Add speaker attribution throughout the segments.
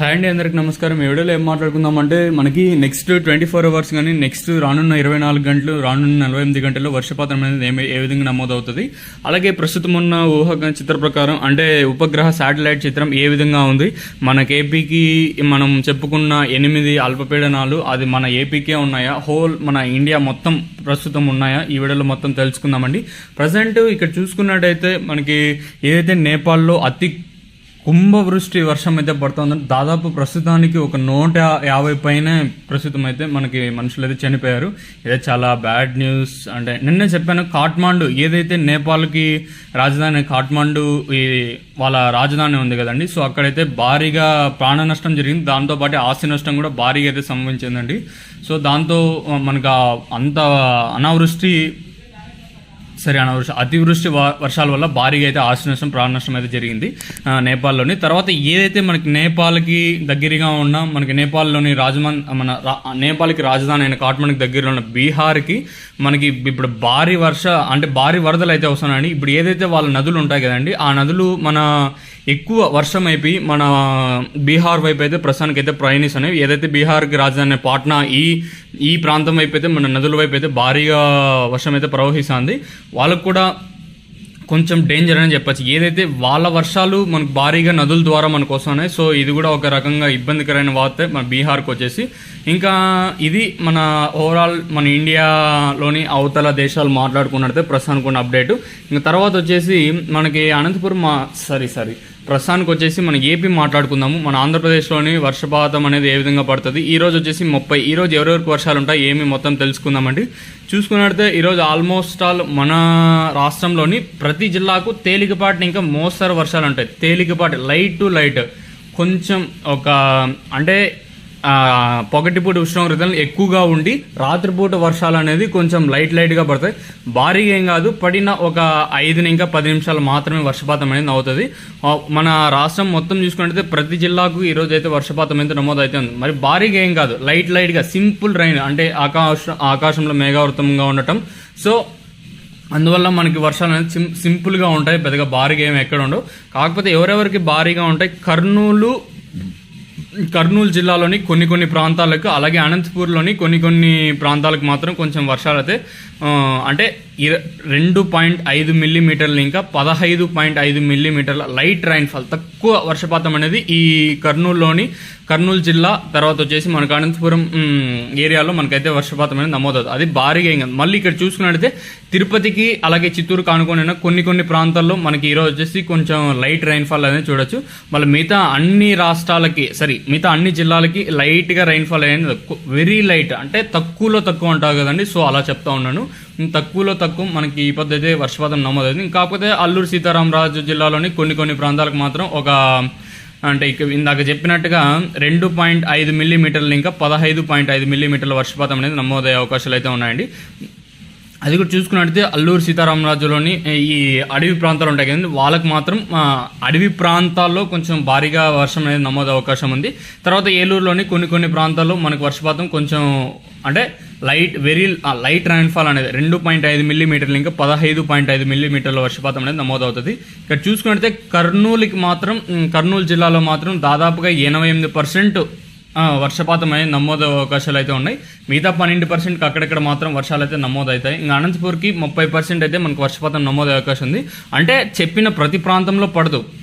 Speaker 1: Hi అండి, అందరికి నమస్కారం. ఈ వీడియోలో ఏం మాట్లాడుకుందామంటే మనకి నెక్స్ట్ 24 అవర్స్ కానీ నెక్స్ట్ రానున్న 24 గంటలు రానున్న 48 గంటల్లో వర్షపాతం అనేది ఏ విధంగా నమోదవుతుంది, అలాగే ప్రస్తుతం ఉన్న ఊహ చిత్ర ప్రకారం అంటే ఉపగ్రహ శాటిలైట్ చిత్రం ఏ విధంగా ఉంది, మనకి ఏపీకి మనం చెప్పుకున్న 8 అల్పపీడనాలు అది మన ఏపీకే ఉన్నాయా, హోల్ మన ఇండియా మొత్తం ప్రస్తుతం ఉన్నాయా, ఈ వీడియోలో మొత్తం తెలుసుకుందామండి. ప్రజెంట్ ఇక్కడ చూసుకున్నట్టయితే మనకి ఏదైతే నేపాల్లో అతి కుంభవృష్టి వర్షం అయితే పడుతుందని దాదాపు ప్రస్తుతానికి ఒక 150 పైన ప్రస్తుతం అయితే మనకి మనుషులు అయితే చనిపోయారు. ఇదే చాలా బ్యాడ్ న్యూస్. అంటే నిన్నే చెప్పాను, కాఠ్మాండు ఏదైతే నేపాల్కి రాజధాని కాఠ్మాండు వాళ్ళ రాజధాని ఉంది కదండి, సో అక్కడైతే భారీగా ప్రాణ నష్టం జరిగింది, దాంతోపాటు ఆస్తి నష్టం కూడా భారీగా అయితే సంభవించిందండి. సో దాంతో మనకు అంత అతివృష్టి వర్షాల వల్ల భారీగా అయితే ఆస్తి నష్టం ప్రాణ నష్టం అయితే జరిగింది నేపాల్లోని. తర్వాత ఏదైతే మనకి నేపాల్కి దగ్గరగా ఉన్న మనకి నేపాల్లోని నేపాల్కి రాజధాని అయిన కాఠ్మండుకి దగ్గరలో ఉన్న బీహార్కి మనకి ఇప్పుడు భారీ వరదలు అయితే వస్తున్నాయండి. ఇప్పుడు ఏదైతే వాళ్ళ నదులు ఉంటాయి కదండి, ఆ నదులు మన ఎక్కువ వర్షం అయిపోయి మన బీహార్ వైపు అయితే ప్రస్తుతానికి అయితే ప్రయాణిస్తున్నాయి. ఏదైతే బీహార్కి రాజధాని పాట్నా ఈ ప్రాంతం వైపు అయితే మన నదుల వైపు అయితే భారీగా వర్షం అయితే ప్రవహిస్తుంది. వాళ్ళకు కూడా కొంచెం డేంజర్ అని చెప్పచ్చు. ఏదైతే వాళ్ళ వర్షాలు మనకు భారీగా నదుల ద్వారా మనకు వస్తున్నాయి, సో ఇది కూడా ఒక రకంగా ఇబ్బందికరమైన వార్త మన బీహార్కి వచ్చేసి. ఇంకా ఇది మన ఓవరాల్ మన ఇండియాలోని అవతల దేశాలు మాట్లాడుకున్నట్టే ప్రస్తుతానికి ఉన్న అప్డేట్. ఇంకా తర్వాత వచ్చేసి మనకి అనంతపురం ప్రస్తుతానికి వచ్చేసి మన ఏపీ మాట్లాడుకుందాము. మన ఆంధ్రప్రదేశ్లోని వర్షపాతం అనేది ఏ విధంగా పడుతుంది, ఈ రోజు వచ్చేసి 30, ఈ రోజు ఎవరెవరికి వర్షాలు ఉంటాయి ఏమి మొత్తం తెలుసుకుందామండి. చూసుకున్నట్లయితే ఈరోజు ఆల్మోస్ట్ ఆల్ మన రాష్ట్రంలోని ప్రతి జిల్లాకు తేలికపాటి ఇంకా మోస్తరు వర్షాలు ఉంటాయి. తేలికపాటి లైట్ టు లైట్ కొంచెం ఒక అంటే పొగటిపూట ఉష్ణోగ్రతలు ఎక్కువగా ఉండి రాత్రిపూట వర్షాలు అనేది కొంచెం లైట్గా పడతాయి. భారీగా ఏం కాదు, పడిన ఒక 5 ఇంకా 10 నిమిషాలు మాత్రమే వర్షపాతం అనేది అవుతుంది. మన రాష్ట్రం మొత్తం చూసుకుంటే ప్రతి జిల్లాకు ఈ రోజు అయితే వర్షపాతం అయితే నమోదైతే ఉంది. మరి భారీగా ఏం కాదు, లైట్గా సింపుల్ రైన్ అంటే ఆకాశంలో మేఘావృతంగా ఉండటం. సో అందువల్ల మనకి వర్షాలు అనేది సింపుల్గా ఉంటాయి, పెద్దగా భారీగా ఏమి ఎక్కడ ఉండవు. కాకపోతే ఎవరెవరికి భారీగా ఉంటాయి, కర్నూలు జిల్లాలోని కొన్ని ప్రాంతాలకు, అలాగే అనంతపూర్లోని కొన్ని ప్రాంతాలకు మాత్రం కొంచెం వర్షాలు అయితే అంటే 2.5 మిల్లీమీటర్లు ఇంకా 15.5 మిల్లీమీటర్ల లైట్ రైన్ఫాల్, తక్కువ వర్షపాతం అనేది ఈ కర్నూలు జిల్లా తర్వాత వచ్చేసి మనకు అనంతపురం ఏరియాలో మనకైతే వర్షపాతం అనేది నమోదవుతుంది. అది భారీగా ఏం కాదు. మళ్ళీ ఇక్కడ చూసుకున్నట్టయితే తిరుపతికి అలాగే చిత్తూరు కానుకొని కొన్ని ప్రాంతాల్లో మనకి ఈరోజు వచ్చేసి కొంచెం లైట్ రైన్ఫాల్ అనేది చూడొచ్చు. మళ్ళీ మిగతా అన్ని జిల్లాలకి లైట్గా రైన్ఫాల్ అనేది వెరీ లైట్ అంటే తక్కువలో తక్కువ ఉంటావు కదండి, సో అలా చెప్తా ఉన్నాను. తక్కువలో తక్కువ మనకి ఈ పద్ధతి వర్షపాతం నమోదవుతుంది. కాకపోతే అల్లూరు సీతారామరాజు జిల్లాలోని కొన్ని ప్రాంతాలకు మాత్రం అంటే ఇందాక చెప్పినట్టుగా 2.5 మిల్లీమీటర్లు ఇంకా 15.5 మిల్లీమీటర్ల వర్షపాతం అనేది నమోదయ్యే అవకాశాలు అయితే ఉన్నాయండి. అది కూడా చూసుకున్నట్టయితే అల్లూరు సీతారామరాజులోని ఈ అడవి ప్రాంతాలు ఉంటాయి కదండి, వాళ్ళకి మాత్రం అడవి ప్రాంతాల్లో కొంచెం భారీగా వర్షం అనేది నమోదు అవకాశం ఉంది. తర్వాత ఏలూరులోని కొన్ని ప్రాంతాల్లో మనకు వర్షపాతం కొంచెం అంటే వెరీ లైట్ రైన్ఫాల్ అనేది 2.5 మిల్లీమీటర్లు ఇంకా 15.5 మిల్లీమీటర్ల వర్షపాతం అనేది నమోదవుతుంది. ఇక్కడ చూసుకున్నట్టయితే కర్నూలు జిల్లాలో మాత్రం దాదాపుగా 88% వర్షపాతం అనేది నమోదు అవకాశాలు అయితే ఉన్నాయి. మిగతా 12% అక్కడక్కడ మాత్రం వర్షాలు అయితే నమోదవుతాయి. ఇంకా అనంతపూర్కి 30% అయితే మనకు వర్షపాతం నమోదయ్యే అవకాశం ఉంది. అంటే చెప్పిన ప్రతి ప్రాంతంలో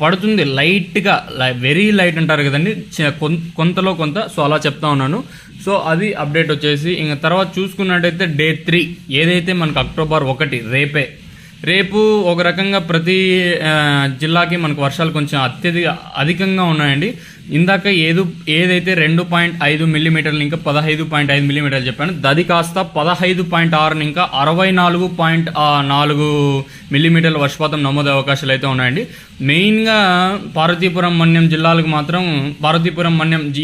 Speaker 1: పడుతుంది లైట్గా, వెరీ లైట్ అంటారు కదండి, కొంతలో కొంత, సో అలా చెప్తా ఉన్నాను. సో అది అప్డేట్ వచ్చేసి. ఇంకా తర్వాత చూసుకున్నట్టయితే డే 3 ఏదైతే మనకు అక్టోబర్ 1 రేపు ఒక రకంగా ప్రతి జిల్లాకి మనకు వర్షాలు కొంచెం అధికంగా ఉన్నాయండి. ఇందాక ఏదైతే 2.5 మిల్లీమీటర్లు ఇంకా 15.5 మిల్లీమీటర్లు చెప్పాను, అది కాస్త 15.6 ఇంకా 64.4 మిల్లీమీటర్ల వర్షపాతం నమోదు అవకాశాలు అయితే ఉన్నాయండి. మెయిన్గా పార్వతీపురం మన్యం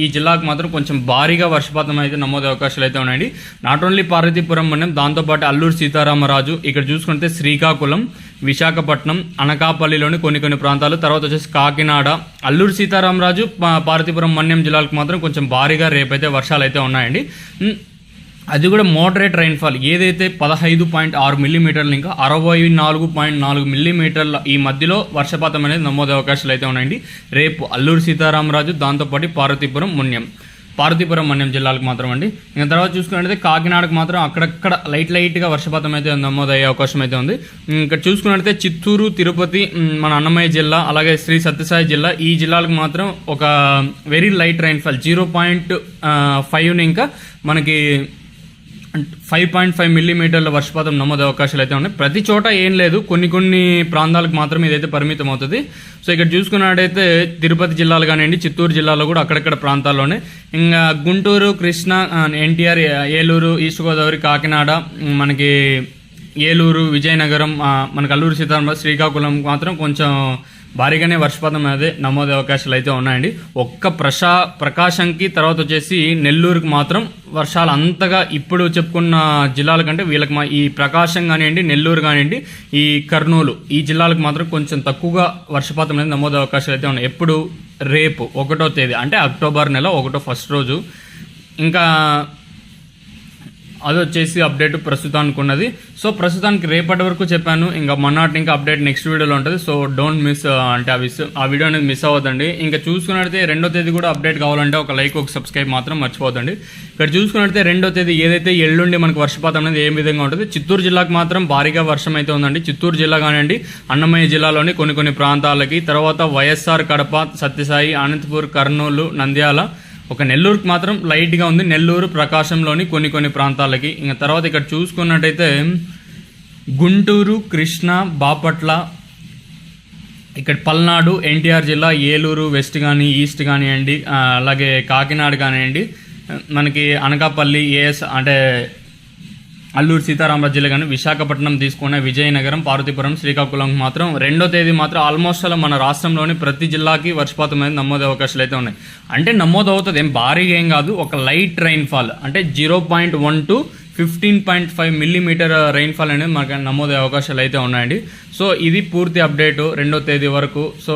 Speaker 1: ఈ జిల్లాకు మాత్రం కొంచెం భారీగా వర్షపాతం అయితే నమోదు అవకాశాలు అయితే ఉన్నాయండి. నాట్ ఓన్లీ పార్వతీపురం మన్యం, దాంతోపాటు అల్లూరు సీతారామరాజు, ఇక్కడ చూసుకుంటే శ్రీకాకుళం, విశాఖపట్నం, అనకాపల్లిలోని కొన్ని ప్రాంతాలు, తర్వాత వచ్చేసి కాకినాడ, అల్లూరు సీతారామరాజు, పార్వతీపురం మన్యం జిల్లాలకు మాత్రం కొంచెం భారీగా రేపైతే వర్షాలు అయితే ఉన్నాయండి. అది కూడా మోడరేట్ రైన్ఫాల్ ఏదైతే 15.6 మిల్లీమీటర్లు ఇంకా 64.4 మిల్లీమీటర్ల ఈ మధ్యలో వర్షపాతం అనేది నమోదు అవకాశాలు అయితే ఉన్నాయండి రేపు అల్లూరు సీతారామరాజు, దాంతోపాటు పార్వతీపురం మన్యం జిల్లాలకు మాత్రం అండి. ఇంకా తర్వాత చూసుకున్నట్లయితే కాకినాడకు మాత్రం అక్కడక్కడ లైట్గా వర్షపాతం అయితే నమోదయ్యే అవకాశం అయితే ఉంది. ఇంకా చూసుకున్నట్లయితే చిత్తూరు, తిరుపతి, మన అన్నమయ్య జిల్లా, అలాగే శ్రీ సత్యసాయి జిల్లా, ఈ జిల్లాలకు మాత్రం ఒక వెరీ లైట్ రైన్ఫాల్ 0.5 ఇంకా మనకి 5.5 మిల్లీమీటర్ల వర్షపాతం నమోదు అవకాశాలు అయితే ఉన్నాయి. ప్రతి చోట ఏం లేదు, కొన్ని ప్రాంతాలకు మాత్రం ఇదైతే పరిమితం అవుతుంది. సో ఇక్కడ చూసుకున్నట్టయితే తిరుపతి జిల్లాలు కానివ్వండి, చిత్తూరు జిల్లాలో కూడా అక్కడక్కడ ప్రాంతాల్లోనే, ఇంకా గుంటూరు, కృష్ణా, ఎన్టీఆర్, ఏలూరు, ఈస్ట్ గోదావరి, కాకినాడ, మనకి ఏలూరు, విజయనగరం, మనకి అల్లూరు సీతారామరాజు, శ్రీకాకుళం మాత్రం కొంచెం భారీగానే వర్షపాతం అనేది నమోదు అవకాశాలు అయితే ఉన్నాయండి. ఒక్క ప్రకాశంకి తర్వాత వచ్చేసి నెల్లూరుకి మాత్రం వర్షాలు అంతగా ఇప్పుడు చెప్పుకున్న జిల్లాల కంటే వీళ్ళకి ఈ ప్రకాశం కానివ్వండి, నెల్లూరు కానివ్వండి, ఈ కర్నూలు, ఈ జిల్లాలకు మాత్రం కొంచెం తక్కువగా వర్షపాతం అనేది నమోదు అవకాశాలు అయితే ఉన్నాయి. ఎప్పుడు రేపు 1వ తేదీ అంటే అక్టోబర్ నెల 1వ ఫస్ట్ రోజు. ఇంకా అది వచ్చేసి అప్డేట్ ప్రస్తుతానికి ఉన్నది. సో ప్రస్తుతానికి రేపటి వరకు చెప్పాను, ఇంకా మొన్నటి ఇంకా అప్డేట్ నెక్స్ట్ వీడియోలో ఉంటుంది. సో డోంట్ మిస్, అంటే ఆ వీడియో అనేది మిస్ అవ్వదండి. ఇంకా చూసుకున్నట్లయితే 2వ తేదీ కూడా అప్డేట్ కావాలంటే ఒక లైక్, ఒక సబ్స్క్రైబ్ మాత్రం మర్చిపోదండి. ఇక్కడ చూసుకున్నట్లయితే 2వ తేదీ ఏదైతే ఎల్లుండి మనకు వర్షపాతం అనేది ఏ విధంగా ఉంటుంది, చిత్తూరు జిల్లాకు మాత్రం భారీగా వర్షం అయితే ఉందండి. చిత్తూరు జిల్లా కానివ్వండి, అన్నమయ్య జిల్లాలోని కొన్ని ప్రాంతాలకి, తర్వాత వైఎస్ఆర్ కడప, సత్యసాయి, అనంతపూర్, కర్నూలు, నంద్యాల, ఒక నెల్లూరుకి మాత్రం లైట్గా ఉంది, నెల్లూరు, ప్రకాశంలోని కొన్ని ప్రాంతాలకి. ఇంకా తర్వాత ఇక్కడ చూసుకున్నట్టయితే గుంటూరు, కృష్ణా, బాపట్ల, ఇక్కడ పల్నాడు, ఎన్టీఆర్ జిల్లా, ఏలూరు వెస్ట్ కానీ ఈస్ట్ కానివ్వండి, అలాగే కాకినాడ కానివ్వండి, మనకి అనకాపల్లి, అంటే అల్లూరు సీతారామరాజు జిల్లా కానీ, విశాఖపట్నం తీసుకునే విజయనగరం, పార్వతీపురం, శ్రీకాకుళం మాత్రం 2వ తేదీ మాత్రం ఆల్మోస్ట్ అలా మన రాష్ట్రంలోని ప్రతి జిల్లాకి వర్షపాతం అనేది నమోదు అవకాశాలు అయితే ఉన్నాయి. అంటే నమోదు అవుతుంది, ఏం భారీగా ఏం కాదు, ఒక లైట్ రైన్ఫాల్ అంటే 0.1 to 15.5 మిల్లీమీటర్ రైన్ఫాల్ అనేది మనకు నమోదయ్యే అవకాశాలు అయితే ఉన్నాయండి. సో ఇది పూర్తి అప్డేటు 2వ తేదీ వరకు. సో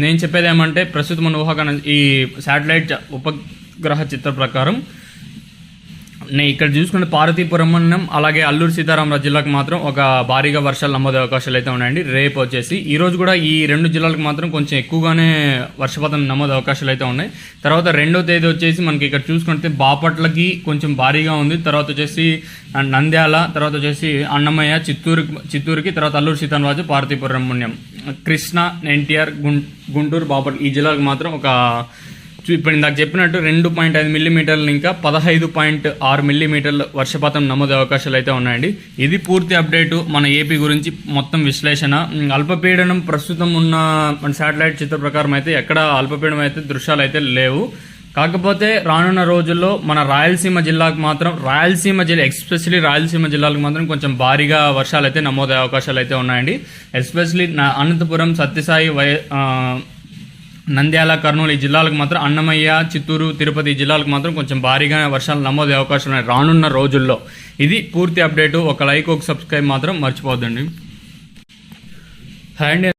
Speaker 1: నేను చెప్పేది ఏమంటే ప్రస్తుతం మన ఊహాగానం ఈ శాటిలైట్ ఉపగ్రహ చిత్ర ప్రకారం ఇక్కడ చూసుకుంటే పార్వతీపురం మండలం, అలాగే అల్లూరు సీతారామరాజు జిల్లాకు మాత్రం ఒక భారీగా వర్షాలు నమోదు అవకాశాలు అయితే ఉన్నాయండి. రేపు వచ్చేసి ఈ రోజు కూడా ఈ 2 జిల్లాలకు మాత్రం కొంచెం ఎక్కువగానే వర్షపాతం నమోదు అవకాశాలు అయితే ఉన్నాయి. తర్వాత 2వ తేదీ వచ్చేసి మనకి ఇక్కడ చూసుకుంటే బాపట్లకి కొంచెం భారీగా ఉంది, తర్వాత వచ్చేసి నంద్యాల, తర్వాత వచ్చేసి అన్నమయ్య, చిత్తూరుకి, తర్వాత అల్లూరు సీతారామరాజు, పార్వతీపురం మండలం, కృష్ణా, ఎన్టీఆర్, గుంటూరు, బాపట్ల, ఈ జిల్లాలకు మాత్రం ఒక ఇప్పుడు ఇందాక చెప్పినట్టు 2.5 మిల్లీమీటర్లు ఇంకా 15.6 మిల్లీమీటర్ల వర్షపాతం నమోదు అవకాశాలు అయితే ఉన్నాయండి. ఇది పూర్తి అప్డేటు మన ఏపీ గురించి మొత్తం విశ్లేషణ. అల్పపీడనం ప్రస్తుతం ఉన్న మన శాటిలైట్ చిత్ర ప్రకారం అయితే ఎక్కడ అల్పపీడనం అయితే దృశ్యాలు అయితే లేవు. కాకపోతే రానున్న రోజుల్లో మన రాయలసీమ జిల్లాకు మాత్రం, ఎస్పెషలీ రాయలసీమ జిల్లాలకు మాత్రం కొంచెం భారీగా వర్షాలు అయితే నమోదయ్యే అవకాశాలు అయితే ఉన్నాయండి. ఎస్పెషలీ అనంతపురం, సత్యసాయి, నంద్యాల, కర్నూలు, ఈ జిల్లాలకు మాత్రం, అన్నమయ్య, చిత్తూరు, తిరుపతి, ఈ జిల్లాలకు మాత్రం కొంచెం భారీగా వర్షాలు నమోదయ్యే అవకాశం ఉన్నాయి రానున్న రోజుల్లో. ఇది పూర్తి అప్డేటు. ఒక లైక్, ఒక సబ్స్క్రైబ్ మాత్రం మర్చిపోద్దండి. హాయ్ అండి.